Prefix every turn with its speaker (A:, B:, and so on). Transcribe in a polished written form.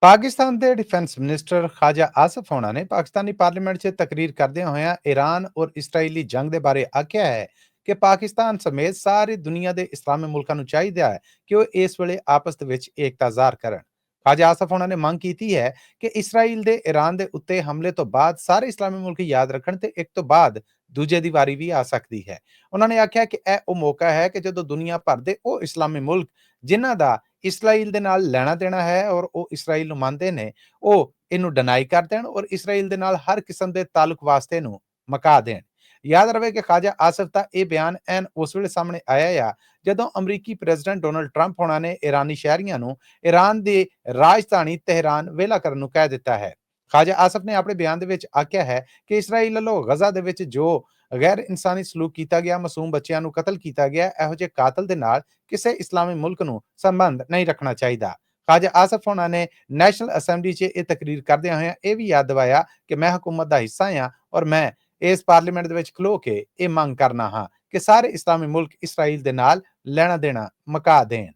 A: ਪਾਕਿਸਤਾਨ ਦੇ defence minister ਖਾਜਾ ਆਸਫ ਹੋਣਾ ਨੇ ਪਾਕਿਸਤਾਨੀ ਪਾਰਲੀਮੈਂਟ 'ਚ ਤਕਰੀਰ ਕਰਦਿਆਂ ਹੋਇਆਂ ਈਰਾਨ ਔਰ ਇਸਰਾਈਲੀ ਜੰਗ ਦੇ ਬਾਰੇ ਆਖਿਆ ਹੈ ਕਿ ਪਾਕਿਸਤਾਨ ਸਮੇਤ ਸਾਰੀ ਦੁਨੀਆ ਦੇ ਇਸਲਾਮੀ ਮੁਲਕਾਂ ਨੂੰ ਚਾਹੀਦਾ ਹੈ ਕਿ ਉਹ ਇਸ ਵੇਲੇ ਆਪਸ ਦੇ ਵਿੱਚ ਏਕਤਾ ਜ਼ਾਹਰ ਕਰਨ। ਖਾਜਾ ਆਸਫ ਹੋਣਾ ਨੇ ਮੰਗ ਕੀਤੀ ਹੈ ਕਿ ਇਸਰਾਈਲ ਦੇ ਈਰਾਨ ਦੇ ਉੱਤੇ ਹਮਲੇ ਤੋਂ ਬਾਅਦ ਸਾਰੇ ਇਸਲਾਮੀ ਮੁਲਕ ਯਾਦ ਰੱਖਣ ਤੇ ਇੱਕ ਤੋਂ ਬਾਅਦ ਦੂਜੇ ਦੀ ਵਾਰੀ ਵੀ ਆ ਸਕਦੀ ਹੈ। ਉਹਨਾਂ ਨੇ ਆਖਿਆ ਕਿ ਇਹ ਉਹ ਮੌਕਾ ਹੈ ਕਿ ਜਦੋਂ ਦੁਨੀਆ ਭਰ ਦੇ ਉਹ ਇਸਲਾਮੀ ਮੁਲਕ ਜਿਨ੍ਹਾਂ ਦਾ ਇਸਰਾਈਲ ਦੇ ਨਾਲ ਲੈਣਾ ਦੇਣਾ ਹੈ ਔਰ ਉਹ ਇਸਰਾਈਲ ਨੂੰ ਮੰਨਦੇ ਨੇ, ਉਹ ਇਹਨੂੰ ਡਿਨਾਈ ਕਰ ਦੇਣ ਔਰ ਇਸਰਾਈਲ ਦੇ ਨਾਲ ਹਰ ਕਿਸਮ ਦੇ ਤਾਲੁਕ ਵਾਸਤੇ ਨੂੰ ਮੁਕਾ ਦੇਣ। ਯਾਦ ਰਵੇ ਕਿ ਖਾਜਾ ਆਸਫ ਦਾ ਇਹ ਬਿਆਨ ਐਨ ਉਸ ਵੇਲੇ ਸਾਹਮਣੇ ਆਇਆ ਆ ਜਦੋਂ ਅਮਰੀਕੀ ਪ੍ਰੈਜ਼ੀਡੈਂਟ ਡੋਨਲਡ ਟਰੰਪ ਹੋਣਾ ਨੇ ਇਰਾਨੀ ਸ਼ਹਿਰੀਆਂ ਨੂੰ ਇਰਾਨ ਦੀ ਰਾਜਧਾਨੀ ਤਹਿਰਾਨ ਵਿਲਾ ਕਰਨ ਨੂੰ ਕਹਿ ਦਿੱਤਾ ਹੈ। ਖਾਜਾ ਆਸਫ ਨੇ ਆਪਣੇ ਬਿਆਨ ਦੇ ਵਿੱਚ ਆਖਿਆ ਹੈ ਕਿ ਇਸਰਾਈਲ ਵੱਲੋਂ ਗਜ਼ਾ ਦੇ ਵਿੱਚ ਜੋ ਗੈਰ ਇਨਸਾਨੀ ਸਲੂਕ ਕੀਤਾ ਗਿਆ, ਮਾਸੂਮ ਬੱਚਿਆਂ ਨੂੰ ਕਤਲ ਕੀਤਾ ਗਿਆ, ਇਹੋ ਜਿਹੇ ਕਾਤਲ ਦੇ ਨਾਲ ਕਿਸੇ ਇਸਲਾਮੀ ਮੁਲਕ ਨੂੰ ਸੰਬੰਧ ਨਹੀਂ ਰੱਖਣਾ ਚਾਹੀਦਾ। ਖਾਜਾ ਆਸਫ ਹੋਣਾ ਨੇ ਨੈਸ਼ਨਲ ਅਸੈਂਬਲੀ 'ਚ ਇਹ ਤਕਰੀਰ ਕਰਦਿਆਂ ਹੋਇਆਂ ਇਹ ਵੀ ਯਾਦ ਦਿਵਾਇਆ ਕਿ ਮੈਂ ਹਕੂਮਤ ਦਾ ਹਿੱਸਾ ਹਾਂ ਔਰ ਮੈਂ ਇਸ ਪਾਰਲੀਮੈਂਟ ਦੇ ਵਿੱਚ ਖਲੋ ਕੇ ਇਹ ਮੰਗ ਕਰਨਾ ਹਾਂ ਕਿ ਸਾਰੇ ਇਸਲਾਮੀ ਮੁਲਕ ਇਸਰਾਈਲ ਦੇ ਨਾਲ ਲੈਣਾ ਦੇਣਾ ਮੁਕਾ ਦੇਣ।